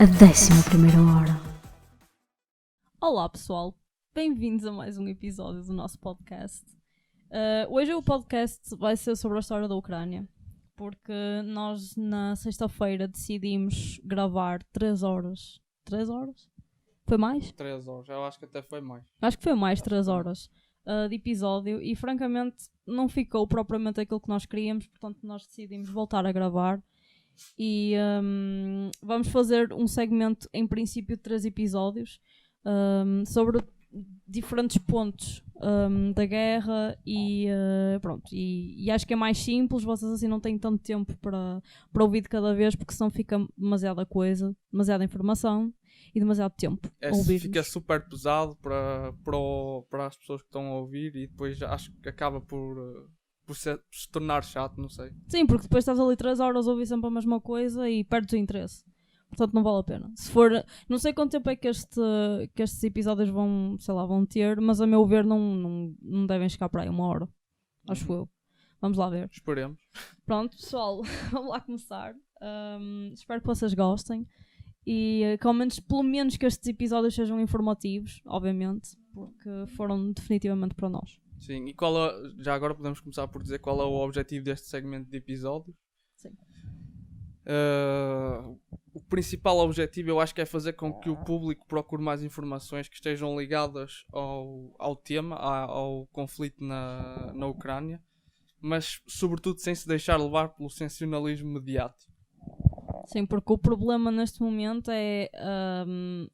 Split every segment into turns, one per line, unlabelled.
a 11ª hora.
Olá pessoal, bem-vindos a mais um episódio do nosso podcast. Hoje o podcast vai ser sobre a história da Ucrânia, porque nós na sexta-feira decidimos gravar 3 horas. 3 horas? Foi mais?
3 horas, eu acho que até foi mais.
Acho que foi mais 3 horas de episódio e francamente não ficou propriamente aquilo que nós queríamos, portanto nós decidimos voltar a gravar e vamos fazer um segmento em princípio de 3 episódios sobre diferentes pontos da guerra e pronto, e acho que é mais simples, vocês assim não têm tanto tempo para ouvir de cada vez, porque senão fica demasiada coisa, demasiada informação e demasiado tempo a ouvir.
Fica super pesado para as pessoas que estão a ouvir e depois acho que acaba por se tornar chato, não sei.
Sim, porque depois estás ali 3 horas a ouvir sempre a mesma coisa e perdes o interesse. Portanto, não vale a pena. Se for, não sei quanto tempo é que estes episódios vão ter, mas a meu ver não devem chegar para aí 1 hora. Acho eu. Vamos lá ver.
Esperemos.
Pronto, pessoal, vamos lá começar. Espero que vocês gostem e que ao menos, pelo menos que estes episódios sejam informativos, obviamente, porque foram definitivamente para nós.
Sim, e já agora podemos começar por dizer qual é o objetivo deste segmento de episódios.
Sim.
O principal objetivo eu acho que é fazer com que o público procure mais informações que estejam ligadas ao tema, ao conflito na Ucrânia, mas sobretudo sem se deixar levar pelo sensacionalismo mediático.
Sim, porque o problema neste momento é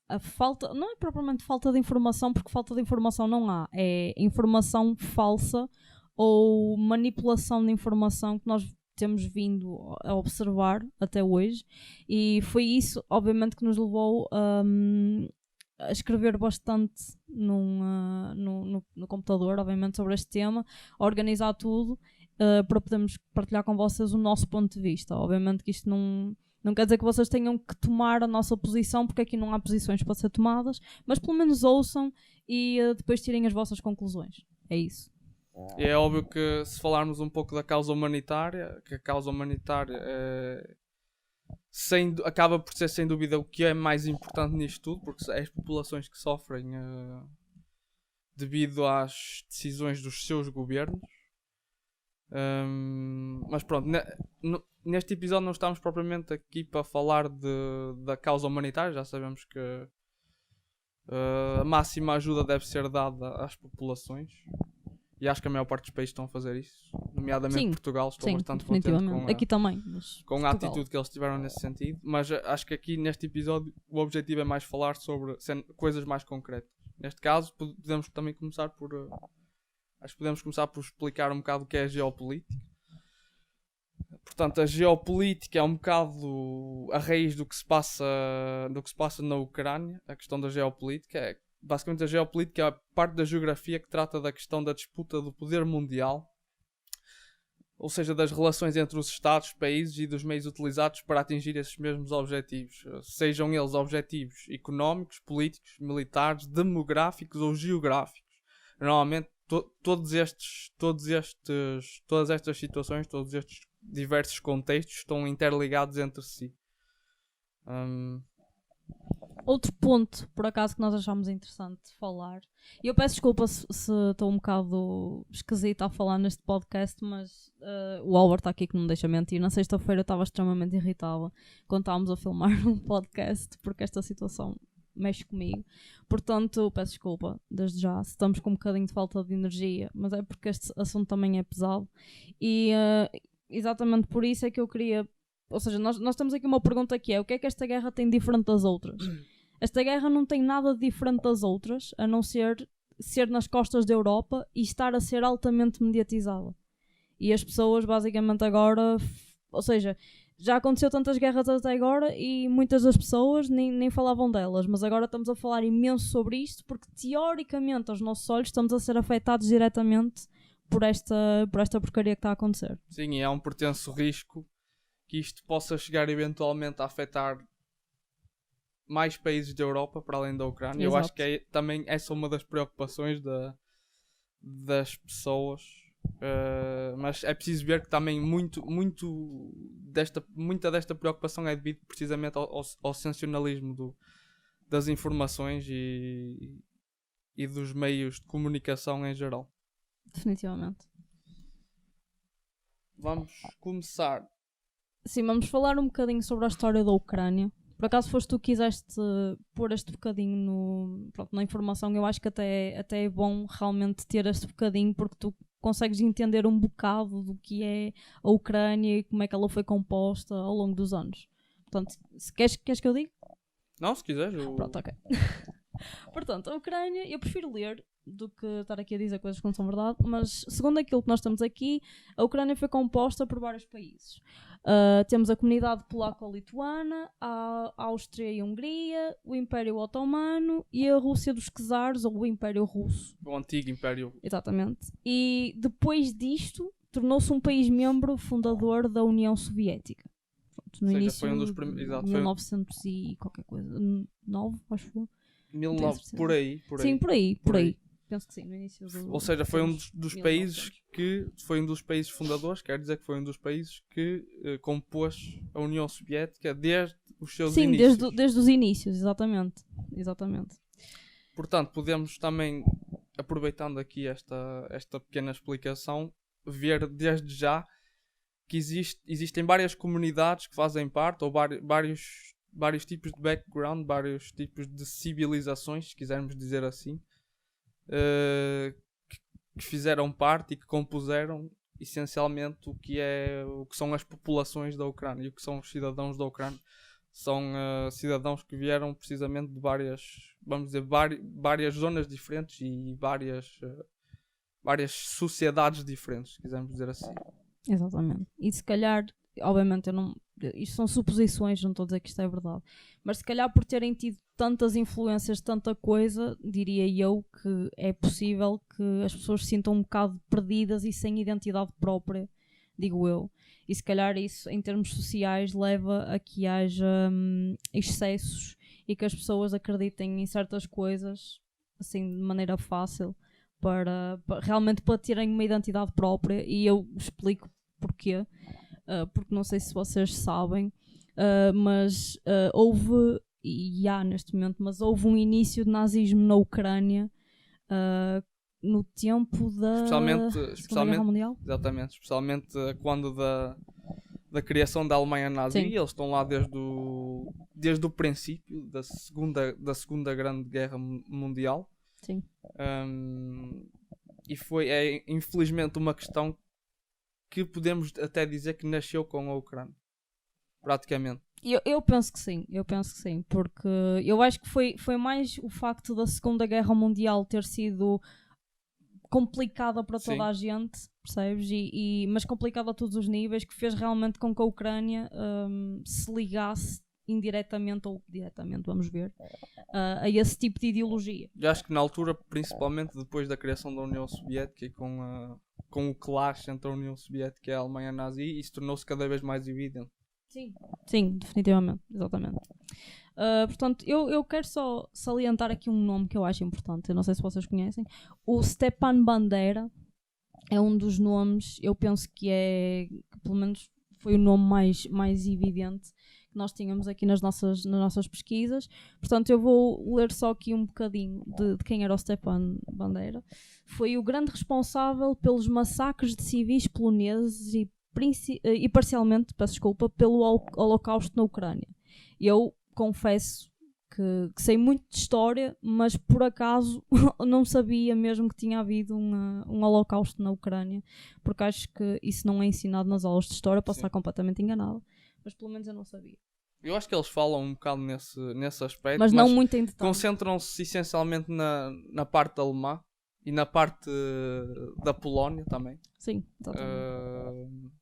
a falta, não é propriamente falta de informação, porque falta de informação não há, é informação falsa ou manipulação de informação que nós temos vindo a observar até hoje, e foi isso obviamente que nos levou a escrever bastante no computador, obviamente, sobre este tema, a organizar tudo para podermos partilhar com vocês o nosso ponto de vista. Obviamente que isto não quer dizer que vocês tenham que tomar a nossa posição, porque aqui não há posições para ser tomadas, mas pelo menos ouçam e depois tirem as vossas conclusões. É isso.
E é óbvio que se falarmos um pouco da causa humanitária, que a causa humanitária acaba por ser sem dúvida o que é mais importante nisto tudo, porque é as populações que sofrem devido às decisões dos seus governos. Mas pronto, neste episódio não estamos propriamente aqui para falar da causa humanitária. Já sabemos que a máxima ajuda deve ser dada às populações. E acho que a maior parte dos países estão a fazer isso, nomeadamente
sim,
Portugal. Estou bastante
definitivamente.
contente
Aqui também,
com a atitude que eles tiveram nesse sentido. Mas acho que aqui neste episódio o objetivo é mais falar sobre coisas mais concretas. Neste caso podemos também começar por explicar um bocado o que é a geopolítica. Portanto, a geopolítica é um bocado a raiz do que se passa na Ucrânia. A questão da geopolítica basicamente, a geopolítica é a parte da geografia que trata da questão da disputa do poder mundial, ou seja, das relações entre os Estados, países e dos meios utilizados para atingir esses mesmos objetivos, sejam eles objetivos económicos, políticos, militares, demográficos ou geográficos. Normalmente, todas estas situações, todos estes diversos contextos estão interligados entre si.
Outro ponto, por acaso, que nós achámos interessante falar, e eu peço desculpa se estou um bocado esquisita a falar neste podcast, mas o Albert está aqui que não me deixa mentir. Na sexta-feira estava extremamente irritada quando estávamos a filmar um podcast, porque esta situação mexe comigo. Portanto, peço desculpa desde já se estamos com um bocadinho de falta de energia, mas é porque este assunto também é pesado e exatamente por isso é que eu queria. Ou seja, nós temos aqui uma pergunta que é: o que é que esta guerra tem diferente das outras? Esta guerra não tem nada de diferente das outras, a não ser nas costas da Europa e estar a ser altamente mediatizada. E as pessoas basicamente agora, ou seja, já aconteceu tantas guerras até agora e muitas das pessoas nem falavam delas, mas agora estamos a falar imenso sobre isto porque teoricamente aos nossos olhos estamos a ser afetados diretamente por esta porcaria que está a acontecer.
Sim, e há um pretenso risco que isto possa chegar eventualmente a afetar mais países da Europa para além da Ucrânia.
Exato.
Eu acho que também essa é uma das preocupações das pessoas Mas é preciso ver que também muita desta preocupação é devido precisamente ao sensacionalismo das informações e dos meios de comunicação em geral.
Definitivamente.
Vamos começar.
Sim, vamos falar um bocadinho sobre a história da Ucrânia. Por acaso foste tu que quiseste pôr este bocadinho na informação, eu acho que até é bom realmente ter este bocadinho, porque tu consegues entender um bocado do que é a Ucrânia e como é que ela foi composta ao longo dos anos. Portanto, se queres que eu diga?
Não, se quiseres.
Pronto, ok. Portanto, a Ucrânia, eu prefiro ler do que estar aqui a dizer coisas que não são verdade, mas segundo aquilo que nós temos aqui, a Ucrânia foi composta por vários países. Temos a comunidade polaco-lituana, a Áustria e a Hungria, o Império Otomano e a Rússia dos Czares, ou o Império Russo.
O antigo Império.
Exatamente. E depois disto, tornou-se um país membro fundador da União Soviética. Pronto, no início
foi um dos primeiros.
1900 e qualquer coisa. 9, acho que foi.
19, por aí.
Sim, por aí. Penso que sim, no início do...
Ou seja, foi um dos países que... Foi um dos países fundadores, quer dizer que foi um dos países que compôs a União Soviética desde os seus inícios.
Sim, desde os inícios, exatamente.
Portanto, podemos também, aproveitando aqui esta pequena explicação, ver desde já que existem várias comunidades que fazem parte, ou vários tipos de background, vários tipos de civilizações, se quisermos dizer assim, que fizeram parte e que compuseram essencialmente o que são as populações da Ucrânia e o que são os cidadãos da Ucrânia. São cidadãos que vieram precisamente de várias zonas diferentes e várias sociedades diferentes, se quisermos dizer assim.
Exatamente. E se calhar, obviamente, isto são suposições, não estou a dizer que isto é verdade, mas se calhar por terem tido tantas influências de tanta coisa, diria eu que é possível que as pessoas se sintam um bocado perdidas e sem identidade própria, digo eu. E se calhar isso, em termos sociais, leva a que haja excessos e que as pessoas acreditem em certas coisas, assim, de maneira fácil, realmente para terem uma identidade própria. E eu explico porquê. Porque não sei se vocês sabem, mas houve, e há neste momento, mas houve um início de nazismo na Ucrânia no tempo da Segunda Guerra Mundial.
Exatamente, especialmente quando da criação da Alemanha nazi.
Sim.
Eles estão lá desde o princípio da segunda Grande Guerra Mundial.
Sim.
E é infelizmente uma questão que podemos até dizer que nasceu com a Ucrânia, praticamente.
Eu penso que sim, porque eu acho que foi mais o facto da Segunda Guerra Mundial ter sido complicada para toda a gente, percebes? Mas complicada a todos os níveis, que fez realmente com que a Ucrânia se ligasse indiretamente ou diretamente, vamos ver, a esse tipo de ideologia.
Eu acho que na altura, principalmente depois da criação da União Soviética e com o clash entre a União Soviética e a Alemanha nazi, isso tornou-se cada vez mais evidente.
Sim, definitivamente, exatamente. Portanto, eu quero só salientar aqui um nome que eu acho importante, eu não sei se vocês conhecem. O Stepan Bandera é um dos nomes, eu penso que pelo menos foi o nome mais evidente que nós tínhamos aqui nas nossas pesquisas. Portanto, eu vou ler só aqui um bocadinho de quem era o Stepan Bandera. Foi o grande responsável pelos massacres de civis poloneses e parcialmente, peço desculpa, pelo Holocausto na Ucrânia. Eu confesso que sei muito de história, mas por acaso não sabia mesmo que tinha havido um Holocausto na Ucrânia, porque acho que isso não é ensinado nas aulas de história, posso estar completamente enganada, mas pelo menos eu não sabia.
Eu acho que eles falam um bocado nesse aspecto,
mas não muito em detalhe.
Concentram-se essencialmente na parte alemã e na parte da Polónia também.
Sim, exatamente.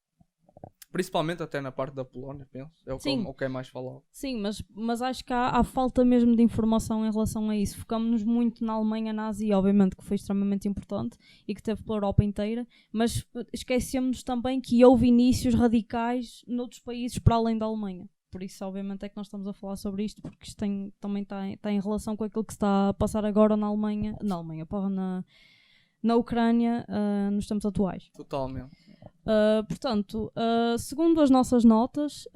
Principalmente até na parte da Polónia, penso. É o que é mais falado.
Sim, mas acho que há falta mesmo de informação em relação a isso. Focamos-nos muito na Alemanha nazi, obviamente que foi extremamente importante e que teve pela Europa inteira, mas esquecemos também que houve inícios radicais noutros países para além da Alemanha. Por isso, obviamente, é que nós estamos a falar sobre isto, porque isto também está em relação com aquilo que se está a passar agora na na Ucrânia nos tempos atuais.
Totalmente.
Portanto, segundo as nossas notas,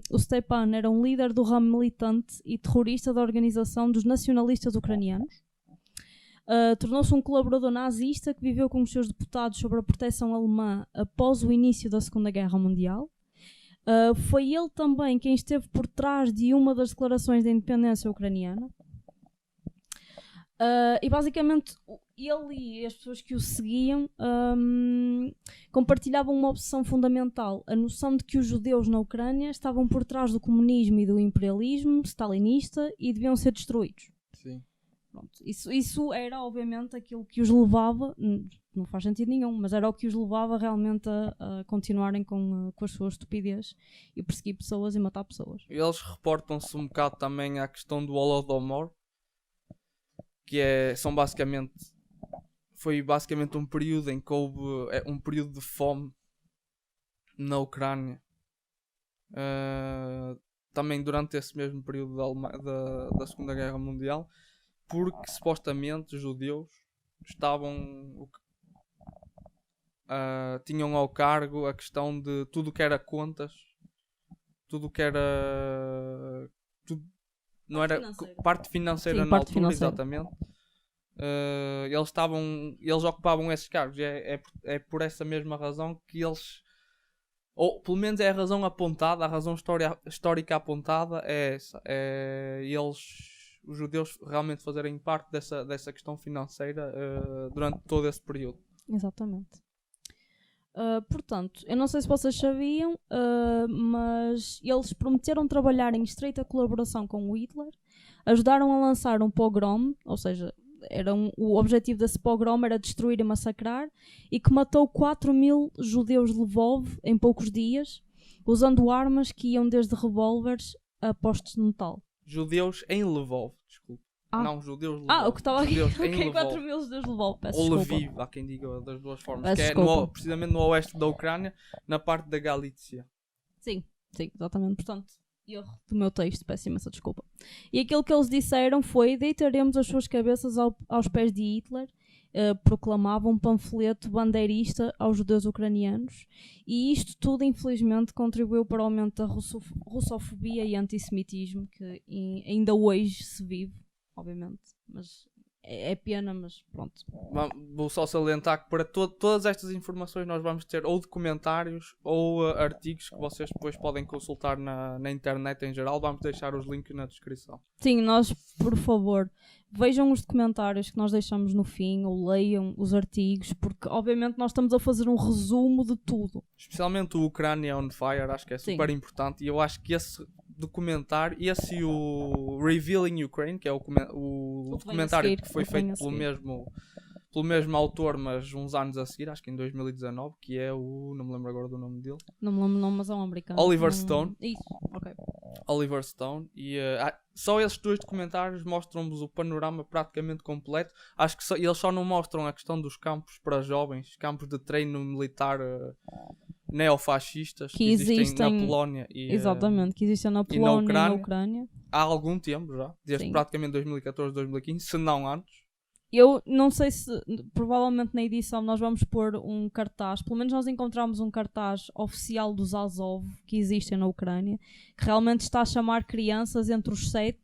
o Stepan era um líder do ramo militante e terrorista da Organização dos Nacionalistas Ucranianos. Tornou-se um colaborador nazista que viveu com os seus deputados sob a proteção alemã após o início da Segunda Guerra Mundial. Foi ele também quem esteve por trás de uma das declarações da independência ucraniana. E basicamente ele e as pessoas que o seguiam compartilhavam uma obsessão fundamental, a noção de que os judeus na Ucrânia estavam por trás do comunismo e do imperialismo stalinista e deviam ser destruídos.
Sim.
Pronto. Isso era obviamente aquilo que os levava, não faz sentido nenhum, mas era o que os levava realmente a continuarem com as suas estupidez e perseguir pessoas e matar pessoas.
Eles reportam-se um bocado também à questão do Holodomor, que foi basicamente um período em que houve um período de fome na Ucrânia. Também durante esse mesmo período da Segunda Guerra Mundial, porque supostamente os judeus tinham ao cargo a questão de tudo que era contas, tudo que era não era parte financeira. Sim, na parte altura, financeira. Exatamente. Eles ocupavam esses cargos. É por essa mesma razão que eles, ou pelo menos é a razão apontada, a razão histórica apontada é essa. Os judeus realmente fazerem parte dessa questão financeira durante todo esse período.
Exatamente. Portanto, eu não sei se vocês sabiam, mas eles prometeram trabalhar em estreita colaboração com o Hitler, ajudaram a lançar um pogrom, ou seja, o objetivo desse pogrom era destruir e massacrar, e que matou 4.000 judeus de Lvov em poucos dias, usando armas que iam desde revólveres a postes de metal.
Judeus em Lvov, desculpe. Não, judeus de Lvov.
O que estava aqui.
Ok,
4.000 judeus de Lvov, peço
ou
desculpa.
Lviv, há quem diga das duas formas.
Peço
que
desculpa.
Precisamente no oeste da Ucrânia, na parte da Galícia.
Sim, exatamente. Portanto, erro do meu texto, peço imensa desculpa. E aquilo que eles disseram foi: deitaremos as suas cabeças aos pés de Hitler. Proclamavam um panfleto bandeirista aos judeus ucranianos, e isto tudo infelizmente contribuiu para o aumento da russofobia e antissemitismo que ainda hoje se vive, obviamente, mas é pena, mas pronto.
Vou só salientar que para todas estas informações nós vamos ter ou documentários ou artigos que vocês depois podem consultar na internet em geral. Vamos deixar os links na descrição.
Sim, nós, por favor, vejam os documentários que nós deixamos no fim, ou leiam os artigos, porque obviamente nós estamos a fazer um resumo de tudo.
Especialmente o Ucrânia on Fire, acho que é super importante, e eu acho que esse documentário, esse e o Revealing Ukraine, que é o documentário que foi feito pelo mesmo autor, mas uns anos a seguir, acho que em 2019, que é não me lembro agora do nome dele.
Não me lembro o nome, mas é um americano.
Oliver Stone.
Isso, ok.
Oliver Stone. E só esses dois documentários mostram-vos o panorama praticamente completo. Acho que eles só não mostram a questão dos campos para jovens, campos de treino militar neofascistas que existem na Polónia
exatamente, que existem na Polónia e na Ucrânia
há algum tempo já, desde praticamente 2014, 2015, se não antes.
Eu não sei se, provavelmente na edição nós vamos pôr um cartaz, pelo menos nós encontramos um cartaz oficial dos Azov que existem na Ucrânia, que realmente está a chamar crianças entre os 7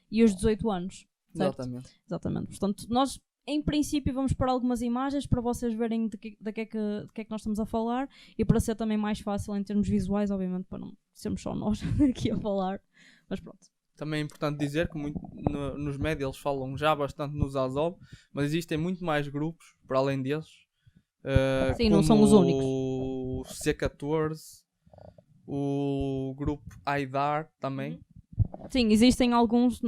e os 18 anos. Certo? Exatamente. Portanto, nós em princípio vamos pôr algumas imagens para vocês verem de que é que nós estamos a falar, e para ser também mais fácil em termos visuais, obviamente, para não sermos só nós aqui a falar, mas pronto.
Também é importante dizer que nos médias eles falam já bastante nos Azov, mas existem muito mais grupos para além deles.
Sim, não são os únicos.
O C14, o grupo Aidar também.
Sim, existem alguns,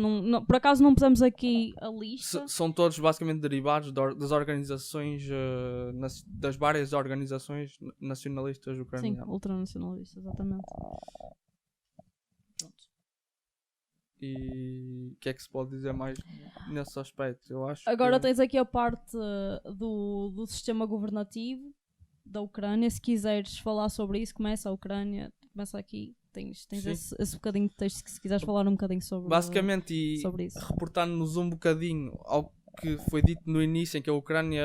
por acaso não pusemos aqui a lista.
São todos basicamente derivados das organizações, das várias organizações nacionalistas ucranianas.
Sim, ultranacionalistas, exatamente.
E o que é que se pode dizer mais nesse aspecto? Eu acho
agora tens aqui a parte do sistema governativo da Ucrânia. Se quiseres falar sobre isso, começa a Ucrânia, começa aqui. Tens esse bocadinho de texto que se quiseres falar um bocadinho sobre,
basicamente,
sobre isso.
Reportando-nos um bocadinho que foi dito no início, em que a Ucrânia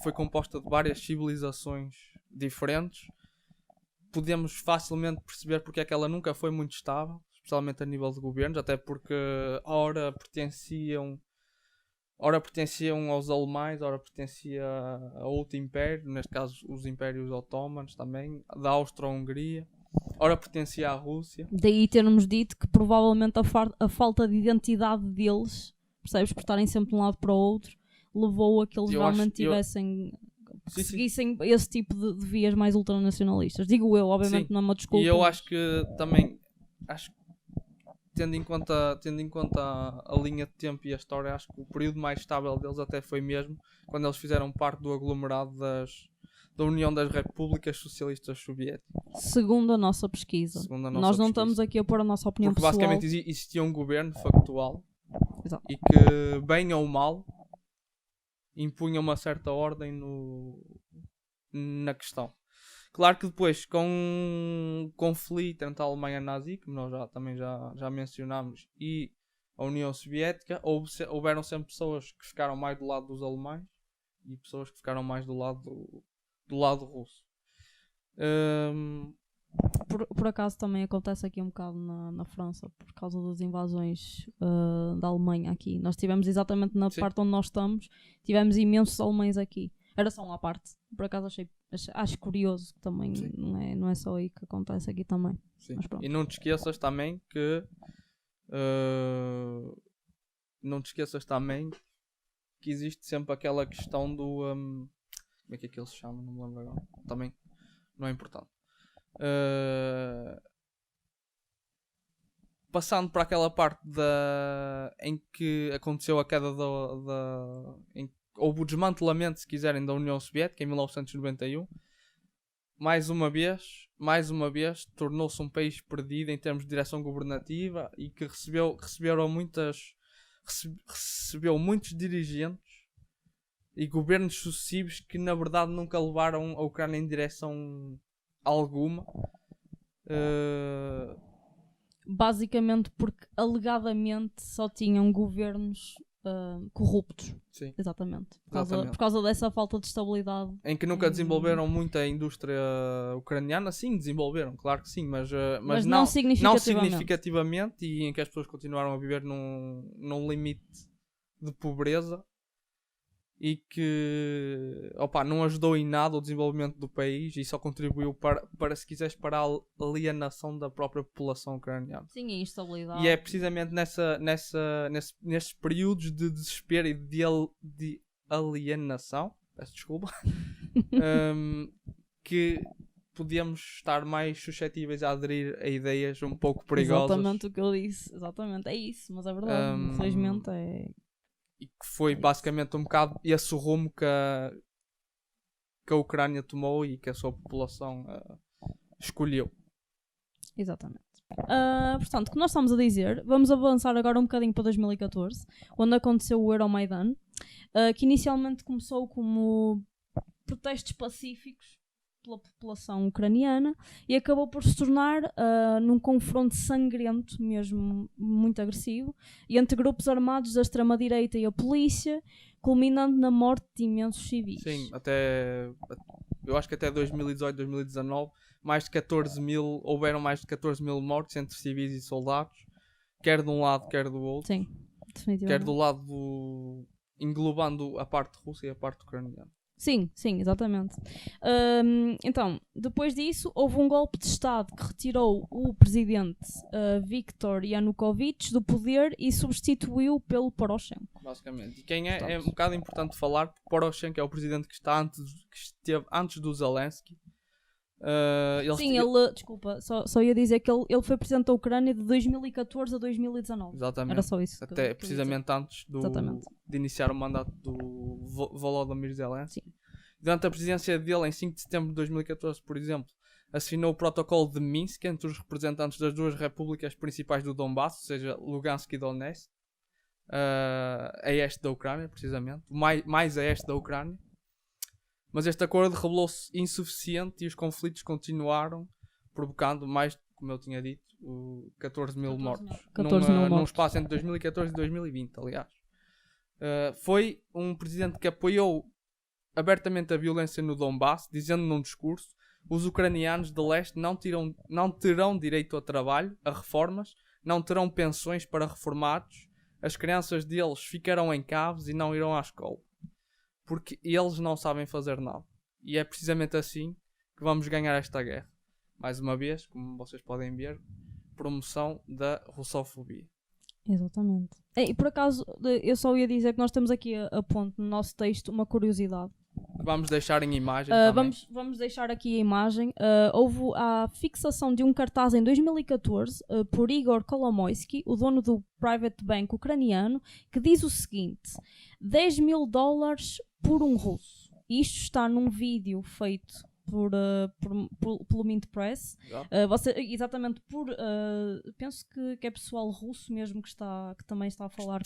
foi composta de várias civilizações diferentes, podemos facilmente perceber porque é que ela nunca foi muito estável, especialmente a nível de governos, até porque ora pertenciam aos alemães, ora pertencia a outro império, neste caso os impérios otomanos também, da Áustria-Hungria, ora pertencia à Rússia.
Daí termos dito que provavelmente a falta de identidade deles, percebes, por estarem sempre de um lado para o outro, levou a que eles realmente seguissem esse tipo de vias mais ultranacionalistas. Digo eu, obviamente
Sim.
não é uma desculpa.
E eu acho que também, tendo em conta a linha de tempo e a história, acho que o período mais estável deles até foi mesmo quando eles fizeram parte do aglomerado da União das Repúblicas Socialistas Soviéticas.
Segundo a nossa pesquisa. Nós não estamos aqui a pôr a nossa opinião
porque
pessoal.
basicamente existia um governo factual.
Exato.
E que, bem ou mal, impunha uma certa ordem na questão. Claro que depois, com o conflito entre a Alemanha nazi, que nós também já mencionámos, e a União Soviética, houveram sempre pessoas que ficaram mais do lado dos alemães e pessoas que ficaram mais do lado russo.
Por acaso também acontece aqui um bocado na França, por causa das invasões da Alemanha aqui. Nós tivemos exatamente na parte onde nós estamos, tivemos imensos alemães aqui. Era só uma parte. Por acaso acho curioso que também não é só aí que acontece aqui também.
Sim. E não te esqueças também que existe sempre aquela questão do como é que ele se chama? Não me lembro agora. Também não é importante. Passando para aquela parte em que aconteceu a queda em que houve o desmantelamento, se quiserem, da União Soviética em 1991. Mais uma vez tornou-se um país perdido em termos de direção governativa e que recebeu muitos dirigentes e governos sucessivos que na verdade nunca levaram a Ucrânia em direção alguma.
Basicamente porque alegadamente só tinham governos corruptos.
Sim.
Exatamente. Por causa dessa falta de estabilidade.
Em que nunca desenvolveram muita indústria ucraniana. Sim, desenvolveram, claro que sim, mas não significativamente, e em que as pessoas continuaram a viver num limite de pobreza e que não ajudou em nada o desenvolvimento do país e só contribuiu para se quiseres, para a alienação da própria população ucraniana.
Sim, a instabilidade.
E é precisamente nesses períodos de desespero e de alienação, peço desculpa, que podíamos estar mais suscetíveis a aderir a ideias um pouco perigosas.
Exatamente o que eu disse. Exatamente, é isso, mas é verdade. Infelizmente é...
E que foi basicamente um bocado esse o rumo que a Ucrânia tomou e que a sua população escolheu.
Exatamente. Portanto, o que nós estamos a dizer, vamos avançar agora um bocadinho para 2014, onde aconteceu o Euromaidan, que inicialmente começou como protestos pacíficos pela população ucraniana e acabou por se tornar num confronto sangrento, mesmo muito agressivo, entre grupos armados da extrema-direita e a polícia, culminando na morte de imensos civis.
Sim, eu acho que até 2018, 2019, houveram mais de 14 mil mortes entre civis e soldados, quer de um lado, quer do outro.
Sim, definitivamente.
Quer do lado englobando a parte russa e a parte ucraniana.
Sim, exatamente. Então, depois disso, houve um golpe de Estado que retirou o presidente Viktor Yanukovych do poder e substituiu pelo Poroshenko.
Basicamente. E quem é um bocado importante falar, porque Poroshenko é o presidente que esteve antes do Zelensky.
Desculpa, só ia dizer que ele foi presidente da Ucrânia de 2014 a 2019.
Exatamente.
Era só isso.
Até precisamente antes de iniciar o mandato do Volodymyr Zelensky. Sim. Durante a presidência dele, em 5 de setembro de 2014, por exemplo, assinou o protocolo de Minsk entre os representantes das duas repúblicas principais do Donbass, ou seja, Lugansk e Donetsk, a este da Ucrânia, precisamente, mais a este da Ucrânia. Mas este acordo revelou-se insuficiente e os conflitos continuaram, provocando mais, como eu tinha dito, 14 mil mortos. Num espaço entre 2014 e 2020, aliás. Foi um presidente que apoiou abertamente a violência no Donbass, dizendo num discurso: os ucranianos de leste não terão direito a trabalho, a reformas, não terão pensões para reformados, as crianças deles ficarão em caves e não irão à escola, porque eles não sabem fazer nada. E é precisamente assim que vamos ganhar esta guerra. Mais uma vez, como vocês podem ver, promoção da russofobia.
Exatamente. E por acaso, eu só ia dizer que nós temos aqui a ponto no nosso texto uma curiosidade.
Vamos deixar em imagem também.
Vamos deixar aqui a imagem. Houve a fixação de um cartaz em 2014 por Igor Kolomoisky, o dono do private bank ucraniano, que diz o seguinte: $10.000 por um russo. Isto está num vídeo feito pelo Mint Press. Exatamente penso que é pessoal russo mesmo que também está a falar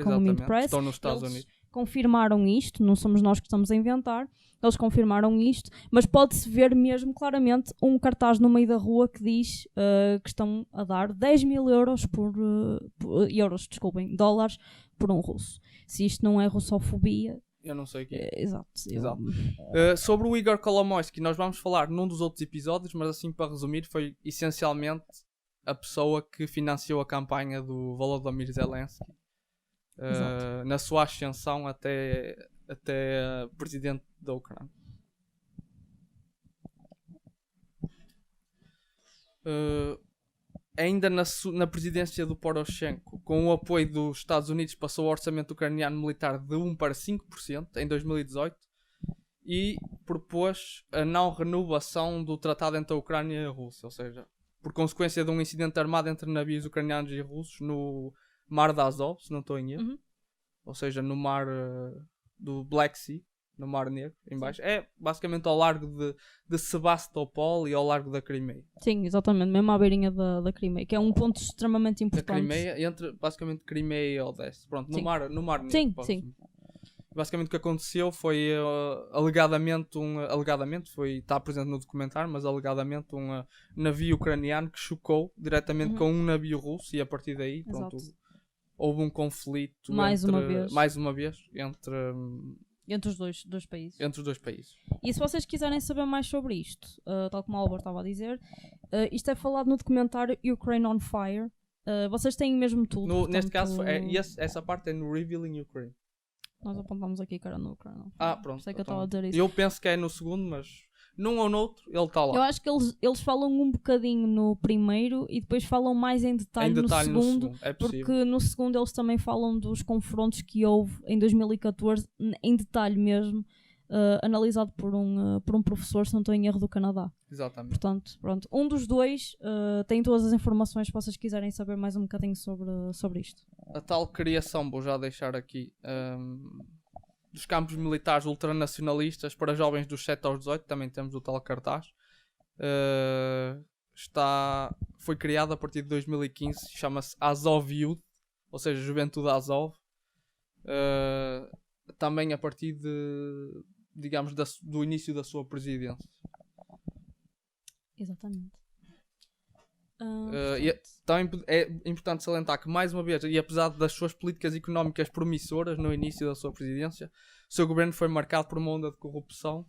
com o Mint Press.
Estão nos Estados
Eles
Unidos.
confirmaram isto, não somos nós que estamos a inventar, eles confirmaram isto, mas pode-se ver mesmo claramente um cartaz no meio da rua que diz que estão a dar 10.000 dólares por um russo. Se isto não é russofobia,
eu não sei o que é.
Exato.
Sobre o Igor Kolomoisky, nós vamos falar num dos outros episódios, mas assim para resumir, foi essencialmente a pessoa que financiou a campanha do Volodymyr Zelensky na sua ascensão até presidente da Ucrânia. Ainda na presidência do Poroshenko, com o apoio dos Estados Unidos, passou o orçamento ucraniano militar de 1 para 5% em 2018 e propôs a não renovação do tratado entre a Ucrânia e a Rússia, ou seja, por consequência de um incidente armado entre navios ucranianos e russos no Mar de Azov, se não estou em erro, ou seja, no mar do Black Sea, no Mar Negro, em baixo. É basicamente ao largo de Sebastopol e ao largo da Crimeia.
Sim, exatamente, mesmo à beirinha da Crimeia, que é um ponto extremamente importante.
Da Crimeia, entre basicamente Crimeia e Odessa. Pronto, no Mar Negro.
Sim.
Basicamente o que aconteceu foi alegadamente está presente no documentário, mas alegadamente um navio ucraniano que chocou diretamente com um navio russo e a partir daí, pronto, houve um conflito mais uma vez entre os dois países.
E se vocês quiserem saber mais sobre isto, tal como o Albert estava a dizer, isto é falado no documentário Ukraine on Fire. Vocês têm mesmo tudo. Portanto,
neste caso, essa parte é no Revealing Ukraine.
Nós apontamos aqui que era no Ukraine on Fire.
Pronto.
Sei que eu estava a dizer isso.
Eu penso que é no segundo, mas num ou noutro ele está lá.
Eu acho que eles falam um bocadinho no primeiro e depois falam mais em detalhe no segundo.
É possível.
Porque no segundo eles também falam dos confrontos que houve em 2014, em detalhe mesmo, analisado por um professor, se não estou em erro, do Canadá.
Exatamente.
Portanto, pronto, um dos dois tem todas as informações se vocês quiserem saber mais um bocadinho sobre isto.
A tal criação, vou já deixar aqui, dos campos militares ultranacionalistas para jovens dos 7 aos 18, também temos o tal cartaz. Foi criado a partir de 2015, chama-se Azov Youth, ou seja, Juventude Azov. Também a partir do início da sua presidência.
Exatamente.
Também é importante salientar que, mais uma vez, e apesar das suas políticas económicas promissoras no início da sua presidência, o seu governo foi marcado por uma onda de corrupção,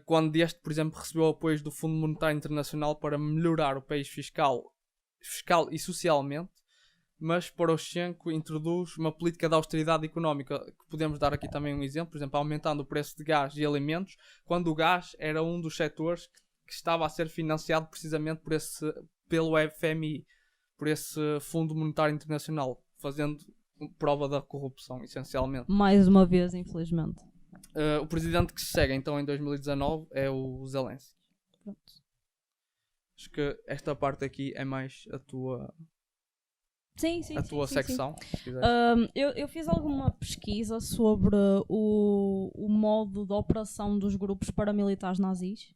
quando este, por exemplo, recebeu apoios do Fundo Monetário Internacional para melhorar o país fiscal e socialmente, mas Poroshenko introduz uma política de austeridade económica, que podemos dar aqui também um exemplo, por exemplo, aumentando o preço de gás e alimentos, quando o gás era um dos setores que estava a ser financiado precisamente pelo FMI, por esse Fundo Monetário Internacional, fazendo prova da corrupção, essencialmente.
Mais uma vez, infelizmente.
O presidente que se segue, então, em 2019 é o Zelensky.
Pronto.
Acho que esta parte aqui é mais a tua...
Sim,
secção.
Sim. Eu fiz alguma pesquisa sobre o modo de operação dos grupos paramilitares nazis.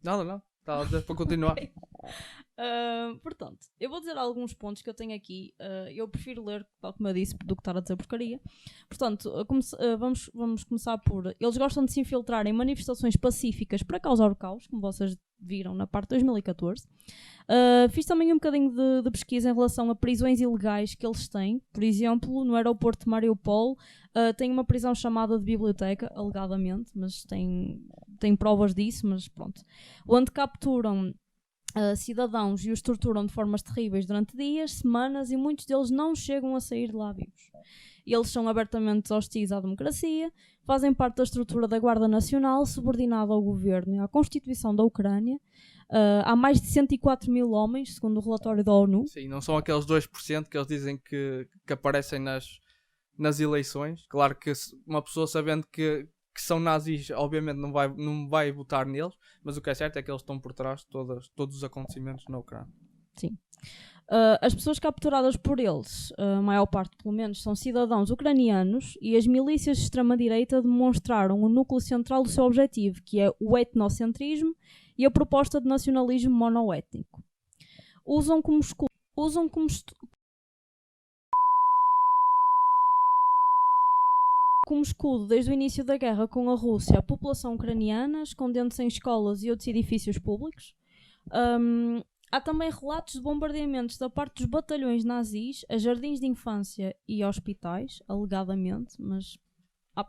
Não. Está para continuar.
Portanto, eu vou dizer alguns pontos que eu tenho aqui. Eu prefiro ler, tal como eu disse, do que estar a dizer porcaria. Portanto, vamos começar por... Eles gostam de se infiltrar em manifestações pacíficas para causar o caos, como vocês viram na parte de 2014. Fiz também um bocadinho de pesquisa em relação a prisões ilegais que eles têm. Por exemplo, no aeroporto de Mariupol tem uma prisão chamada de biblioteca, alegadamente, mas tem provas disso, mas pronto. Onde capturam cidadãos e os torturam de formas terríveis durante dias, semanas, e muitos deles não chegam a sair de lá vivos. Eles são abertamente hostis à democracia, fazem parte da estrutura da Guarda Nacional, subordinada ao governo e à Constituição da Ucrânia. Há mais de 104 mil homens, segundo o relatório da ONU.
Sim, não são aqueles 2% que eles dizem que aparecem nas eleições. Claro que uma pessoa sabendo que são nazis, obviamente não vai votar neles, mas o que é certo é que eles estão por trás de todos os acontecimentos na Ucrânia.
Sim. As pessoas capturadas por eles, a maior parte pelo menos, são cidadãos ucranianos, e as milícias de extrema-direita demonstraram o núcleo central do seu objetivo, que é o etnocentrismo e a proposta de nacionalismo monoétnico. Usam como escudo desde o início da guerra com a Rússia a população ucraniana, escondendo-se em escolas e outros edifícios públicos. Há também relatos de bombardeamentos da parte dos batalhões nazis a jardins de infância e hospitais, alegadamente, mas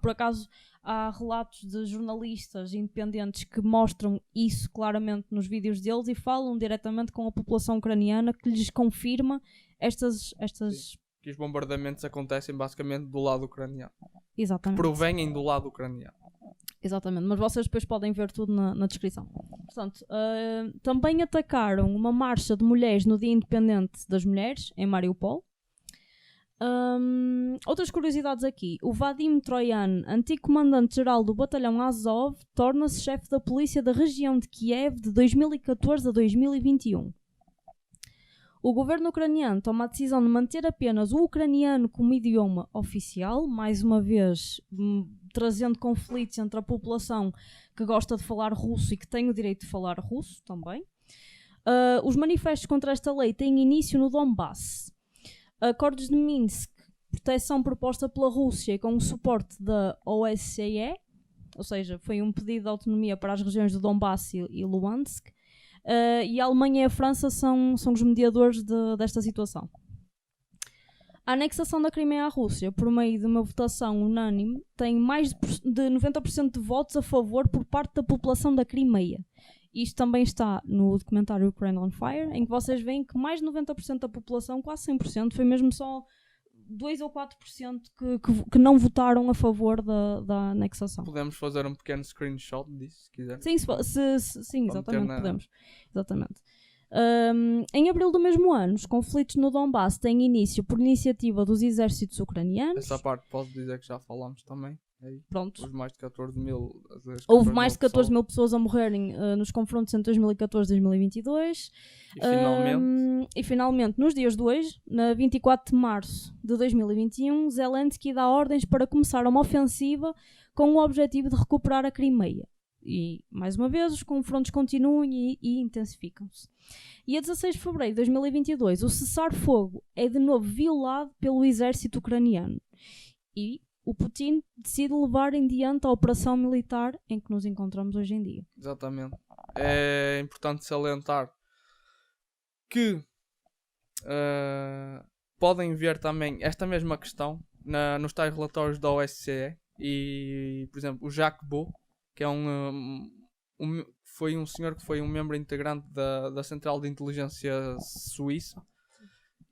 por acaso há relatos de jornalistas independentes que mostram isso claramente nos vídeos deles e falam diretamente com a população ucraniana, que lhes confirma estas...
Sim, que os bombardeamentos acontecem basicamente do lado ucraniano.
Exatamente.
Provêm do lado ucraniano.
Exatamente, mas vocês depois podem ver tudo na descrição. Portanto, também atacaram uma marcha de mulheres no Dia Independente das Mulheres, em Mariupol. Outras curiosidades aqui. O Vadim Troyan, antigo comandante-geral do batalhão Azov, torna-se chefe da polícia da região de Kiev de 2014 a 2021. O governo ucraniano toma a decisão de manter apenas o ucraniano como idioma oficial, mais uma vez trazendo conflitos entre a população que gosta de falar russo e que tem o direito de falar russo também. Os manifestos contra esta lei têm início no Donbass. Acordos de Minsk, proteção proposta pela Rússia com o suporte da OSCE, ou seja, foi um pedido de autonomia para as regiões do Donbass e Luhansk. E a Alemanha e a França são os mediadores desta situação. A anexação da Crimeia à Rússia, por meio de uma votação unânime, tem mais de 90% de votos a favor por parte da população da Crimeia. Isto também está no documentário Ukraine on Fire, em que vocês veem que mais de 90% da população, quase 100%, foi mesmo só 2 ou 4% que não votaram a favor da anexação.
Podemos fazer um pequeno screenshot disso, se quiser.
Sim, sim, exatamente, podemos. Exatamente. Em abril do mesmo ano, os conflitos no Donbass têm início por iniciativa dos exércitos ucranianos.
Essa parte posso dizer que já falámos também.
Pronto.
Houve mais de 14 mil.
Houve mais de 14 mil pessoas a morrerem nos confrontos entre 2014 e 2022. E finalmente, nos dias de hoje, na 24 de março de 2021, Zelensky dá ordens para começar uma ofensiva com o objetivo de recuperar a Crimeia. E, mais uma vez, os confrontos continuam e intensificam-se. E a 16 de fevereiro de 2022, o cessar-fogo é de novo violado pelo exército ucraniano. E o Putin decide levar em diante a operação militar em que nos encontramos hoje em dia.
Exatamente. É importante salientar que podem ver também esta mesma questão nos tais relatórios da OSCE e, por exemplo, o Jacques Beau, que é foi um senhor que foi um membro integrante da Central de Inteligência Suíça.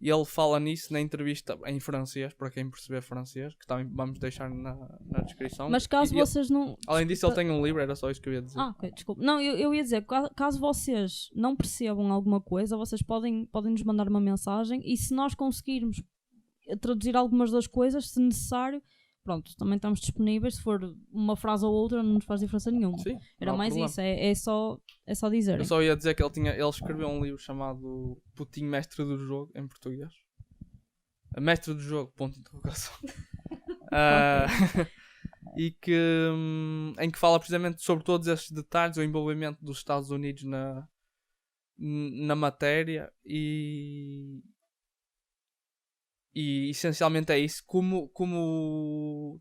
E ele fala nisso na entrevista em francês, para quem perceber francês, que também vamos deixar na descrição.
Mas caso vocês não...
Além disso, ele tem um livro, era só isso que eu ia dizer.
Ok, desculpa. Não, eu ia dizer, caso vocês não percebam alguma coisa, vocês podem nos mandar uma mensagem, e se nós conseguirmos traduzir algumas das coisas, se necessário, pronto, também estamos disponíveis. Se for uma frase ou outra, não nos faz diferença nenhuma.
Sim,
era mais problema. Isso, é só dizer.
Eu só ia dizer que ele escreveu um livro chamado Putin Mestre do Jogo, em português. Mestre do Jogo, ponto de interrogação. E que em que fala precisamente sobre todos esses detalhes, o envolvimento dos Estados Unidos na matéria e essencialmente é isso,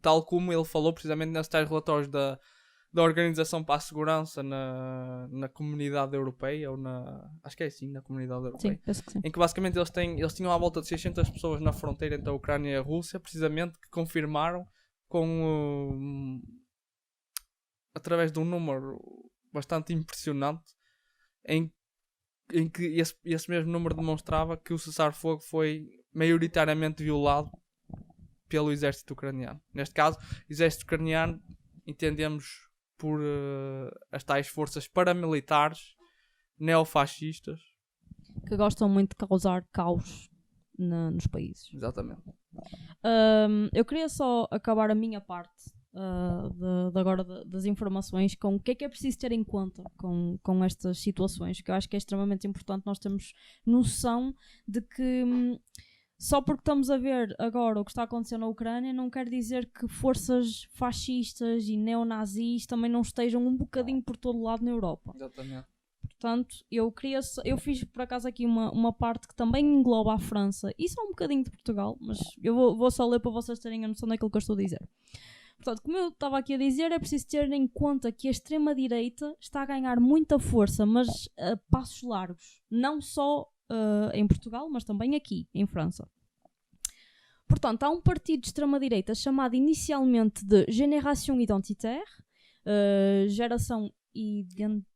tal como ele falou precisamente nesses tais relatórios da Organização para a Segurança na Comunidade Europeia, acho que é assim, na Comunidade Europeia.
Sim, penso que sim.
Em que basicamente eles tinham à volta de 600 pessoas na fronteira entre a Ucrânia e a Rússia, precisamente, que confirmaram através de um número bastante impressionante, em que esse mesmo número demonstrava que o cessar-fogo foi maioritariamente violado pelo exército ucraniano. Neste caso, o exército ucraniano entendemos por as tais forças paramilitares neofascistas
Que gostam muito de causar caos nos países.
Exatamente.
Eu queria só acabar a minha parte agora das informações com o que é preciso ter em conta com estas situações, que eu acho que é extremamente importante nós termos noção de que só porque estamos a ver agora o que está acontecendo na Ucrânia não quer dizer que forças fascistas e neonazis também não estejam um bocadinho por todo lado na Europa.
Exatamente.
Portanto, eu fiz por acaso aqui uma parte que também engloba a França e só um bocadinho de Portugal, mas eu vou só ler para vocês terem a noção daquilo que eu estou a dizer. Portanto, como eu estava aqui a dizer, é preciso ter em conta que a extrema-direita está a ganhar muita força, mas a passos largos. Não só em Portugal, mas também aqui, em França. Portanto, há um partido de extrema-direita chamado inicialmente de Génération Identitaire, Geração Identitária,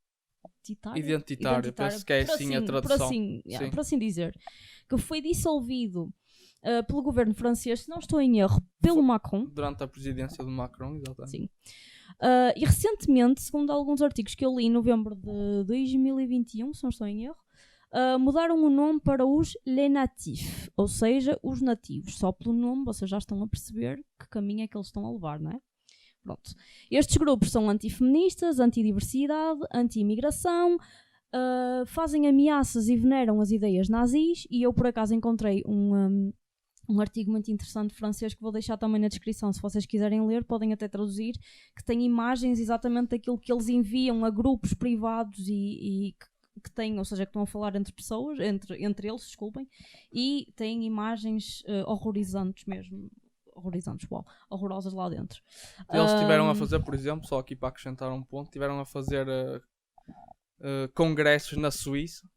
penso que é assim a tradução.
Por assim dizer. Que foi dissolvido pelo governo francês, se não estou em erro, pelo Macron.
Durante a presidência do Macron, exatamente.
Sim. E recentemente, segundo alguns artigos que eu li em novembro de 2021, se não estou em erro, mudaram o nome para os Les Natifs, ou seja, os nativos. Só pelo nome vocês já estão a perceber que caminho é que eles estão a levar, não é? Pronto. Estes grupos são antifeministas, antidiversidade, anti-imigração, fazem ameaças e veneram as ideias nazis, e eu por acaso encontrei um artigo muito interessante francês que vou deixar também na descrição, se vocês quiserem ler, podem até traduzir, que tem imagens exatamente daquilo que eles enviam a grupos privados e que têm, ou seja, que estão a falar entre pessoas, entre eles, desculpem, e têm imagens horrorizantes mesmo. Horrorosas lá dentro.
Eles tiveram a fazer, por exemplo, só aqui para acrescentar um ponto, tiveram a fazer congressos na Suíça.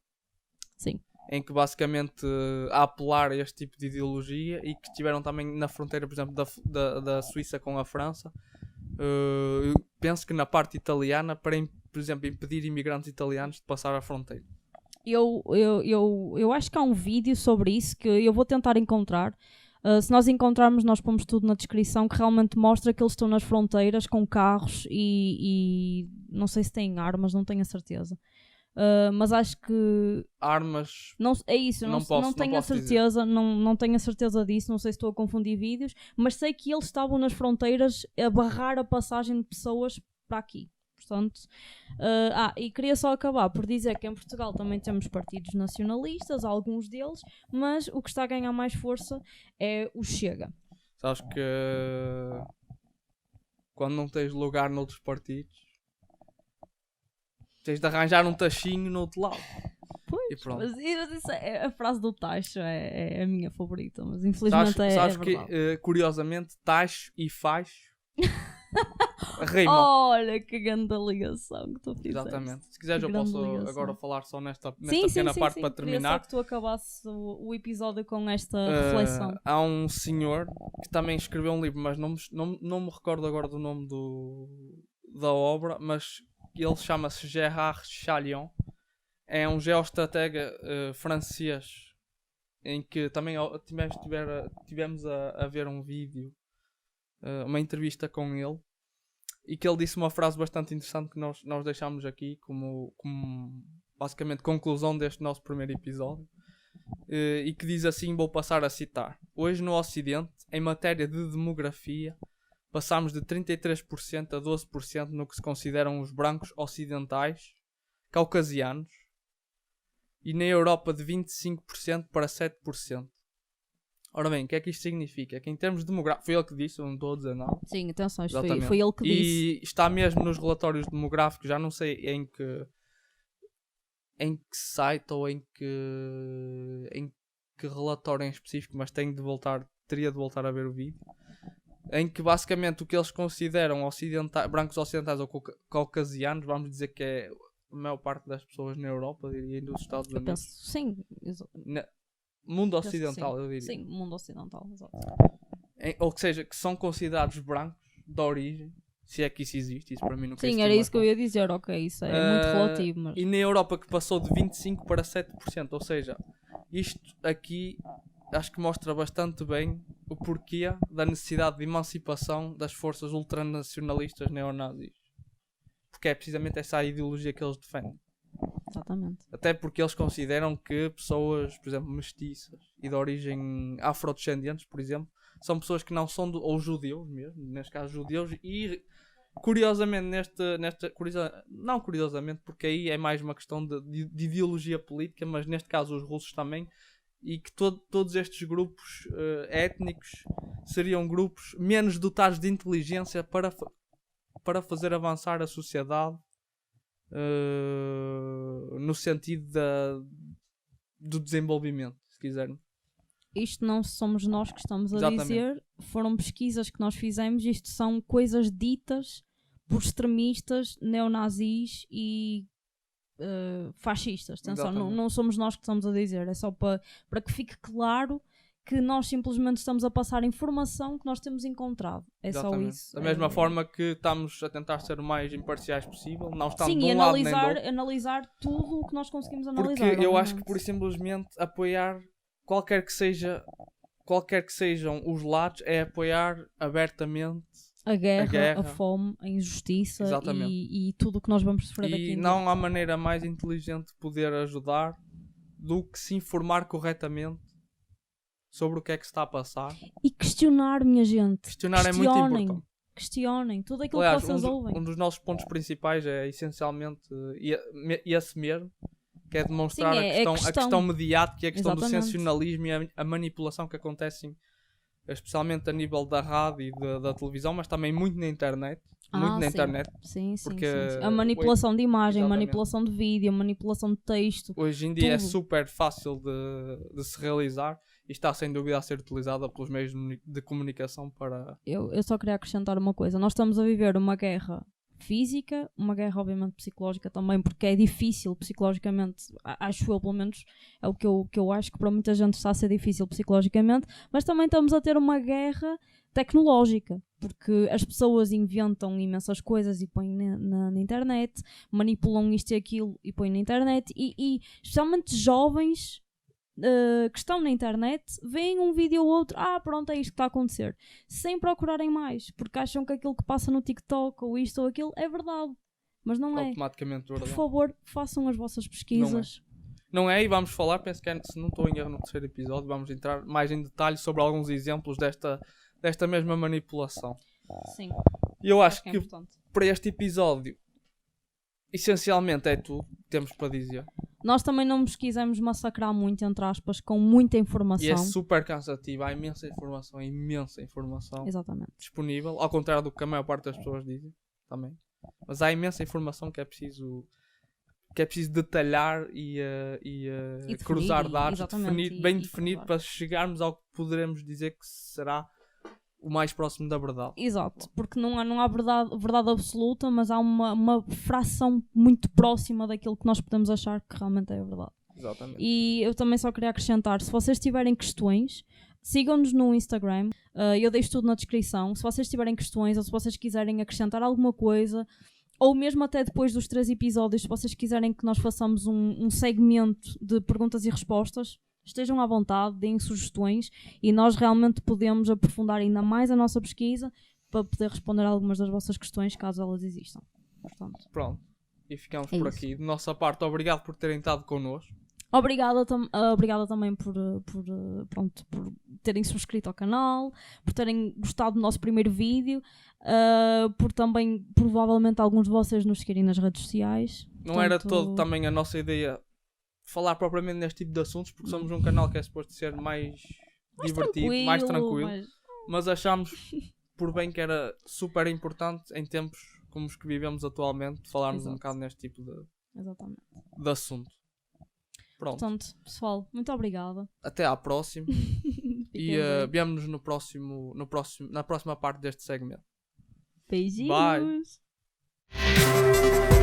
Sim.
Em que basicamente a apelar a este tipo de ideologia, e que estiveram também na fronteira, por exemplo, da Suíça com a França. Penso que na parte italiana, para, por exemplo, impedir imigrantes italianos de passar a fronteira.
Eu acho que há um vídeo sobre isso que eu vou tentar encontrar. Se nós encontrarmos, nós pomos tudo na descrição, que realmente mostra que eles estão nas fronteiras com carros e não sei se têm armas, não tenho a certeza. Mas acho que
armas
não, é isso, não tenho a certeza, não tenho a certeza disso, não sei se estou a confundir vídeos, mas sei que eles estavam nas fronteiras a barrar a passagem de pessoas para aqui. Portanto, e queria só acabar por dizer que em Portugal também temos partidos nacionalistas, alguns deles, mas o que está a ganhar mais força é o Chega.
Sabes que quando não tens lugar noutros partidos, tens de arranjar um tachinho no outro lado.
Pois,
e pronto.
Mas isso a frase do tacho é a minha favorita, mas infelizmente
sabes
é
verdade. Que, curiosamente, tacho e facho rima.
Olha que grande ligação que tu fizeste.
Exatamente. Se quiseres eu posso agora falar só nesta
sim,
pequena parte
sim.
para terminar.
Queria só que tu acabasses o episódio com esta reflexão.
Há um senhor que também escreveu um livro, mas não me recordo agora do nome da obra, mas ele chama-se Gérard Chalion. É um geoestratega francês, em que também tivemos a ver um vídeo, uma entrevista com ele, e que ele disse uma frase bastante interessante que nós deixámos aqui como basicamente conclusão deste nosso primeiro episódio, e que diz assim, vou passar a citar: hoje no Ocidente, em matéria de demografia, passamos de 33% a 12% no que se consideram os brancos ocidentais caucasianos, e na Europa de 25% para 7%. Ora bem, o que é que isto significa? Que em termos demográficos, foi ele que disse, eu não estou a dizer nada.
Sim, atenção, foi ele que disse.
E está mesmo nos relatórios demográficos, já não sei em que em que site ou em que relatório em específico, mas teria de voltar a ver o vídeo, em que basicamente o que eles consideram brancos ocidentais ou caucasianos, vamos dizer que é a maior parte das pessoas na Europa, diria, e nos Estados
Eu
Unidos.
penso, sim.
Mundo
Penso que
ocidental,
sim.
eu diria.
Sim, mundo ocidental, exato.
Ou seja, que são considerados brancos de origem, se é que isso existe, isso para mim nunca
Sim,
existiu
era
mais
isso que eu ia dizer, ok, isso é muito relativo, mas...
E na Europa que passou de 25% para 7%, ou seja, isto aqui acho que mostra bastante bem o porquê da necessidade de emancipação das forças ultranacionalistas neonazis. Porque é precisamente essa a ideologia que eles defendem.
Exatamente.
Até porque eles consideram que pessoas, por exemplo, mestiças e de origem afrodescendentes, por exemplo, são pessoas que não são, ou judeus mesmo, neste caso judeus, e curiosamente, não curiosamente, porque aí é mais uma questão de ideologia política, mas neste caso os russos também, e que todos estes grupos étnicos seriam grupos menos dotados de inteligência para fazer avançar a sociedade no sentido do desenvolvimento, se quiserem.
Isto não somos nós que estamos a
Exatamente.
dizer, foram pesquisas que nós fizemos, isto são coisas ditas por extremistas, neonazis e fascistas. Atenção, não somos nós que estamos a dizer, é só para que fique claro que nós simplesmente estamos a passar informação que nós temos encontrado. É
Exatamente.
só isso.
Da mesma forma que estamos a tentar ser o mais imparciais possível, não estamos
Sim,
de
e
um lado nem do outro.
analisar tudo o que nós conseguimos analisar.
Porque eu
obviamente.
acho que por simplesmente apoiar qualquer que sejam os lados é apoiar abertamente
a guerra,
guerra.
a fome, a injustiça
Exatamente.
e tudo o que nós vamos sofrer daqui
E
em
não
diante.
há maneira mais inteligente de poder ajudar do que se informar corretamente sobre o que é que se está a passar.
E questionar, minha gente.
Questionar é muito importante.
Questionem tudo aquilo
Aliás,
que vocês ouvem.
um dos nossos pontos principais é essencialmente esse mesmo, que é demonstrar
Sim,
a questão mediática e a questão
Exatamente.
do sensacionalismo e a manipulação que acontecem, especialmente a nível da rádio e da televisão, mas também muito na internet. Muito na
sim.
internet.
Sim.
Porque
A manipulação de imagem, a
Exatamente.
manipulação de vídeo, a manipulação de texto.
Hoje em dia é
Tudo.
super fácil de se realizar e está sem dúvida a ser utilizada pelos meios de comunicação para...
Eu só queria acrescentar uma coisa. Nós estamos a viver uma guerra física, uma guerra obviamente psicológica também, porque é difícil psicologicamente, acho eu pelo menos, é o que eu acho que para muita gente está a ser difícil psicologicamente, mas também estamos a ter uma guerra tecnológica, porque as pessoas inventam imensas coisas e põem na internet, manipulam isto e aquilo e põem na internet, e especialmente jovens que estão na internet veem um vídeo ou outro, pronto, é isto que está a acontecer, sem procurarem mais, porque acham que aquilo que passa no TikTok ou isto ou aquilo é verdade, mas não é.
Automaticamente
Por
verdade.
favor, façam as vossas pesquisas.
Não é, e vamos falar, penso que se não estou em erro no terceiro episódio, vamos entrar mais em detalhe sobre alguns exemplos desta mesma manipulação.
Sim,
E eu acho
é
que
importante.
para este episódio essencialmente é tudo que temos para dizer.
Nós também não nos quisemos massacrar muito, entre aspas, com muita informação.
E é super cansativo, há imensa informação
Exatamente.
disponível, ao contrário do que a maior parte das pessoas dizem também. Mas há imensa informação que é preciso detalhar e
definir,
cruzar dados,
exatamente,
bem
e
definido,
cruzar.
para chegarmos ao que poderemos dizer que será o mais próximo da verdade.
Exato, porque não há verdade absoluta, mas há uma fração muito próxima daquilo que nós podemos achar que realmente é a verdade.
Exatamente.
E eu também só queria acrescentar, se vocês tiverem questões, sigam-nos no Instagram, eu deixo tudo na descrição. Se vocês tiverem questões ou se vocês quiserem acrescentar alguma coisa, ou mesmo até depois dos 3 episódios, se vocês quiserem que nós façamos um segmento de perguntas e respostas, estejam à vontade, deem sugestões e nós realmente podemos aprofundar ainda mais a nossa pesquisa para poder responder a algumas das vossas questões, caso elas existam. Portanto,
Pronto. E ficamos
É
por
isso.
aqui. De nossa parte, obrigado por terem estado connosco.
obrigada também por terem subscrito ao canal, por terem gostado do nosso primeiro vídeo, por também, provavelmente, alguns de vocês nos seguirem nas redes sociais.
Não era todo também a nossa ideia falar propriamente neste tipo de assuntos, porque somos um canal que é suposto ser mais divertido, mais tranquilo. Mas achámos por bem que era super importante em tempos como os que vivemos atualmente falarmos
Exato.
um bocado neste tipo
Exatamente.
de assunto. Pronto.
Portanto, pessoal, muito obrigada.
Até à próxima.
Fiquem
E
bem.
vemo-nos na próxima parte deste segmento.
Beijinhos.
Bye.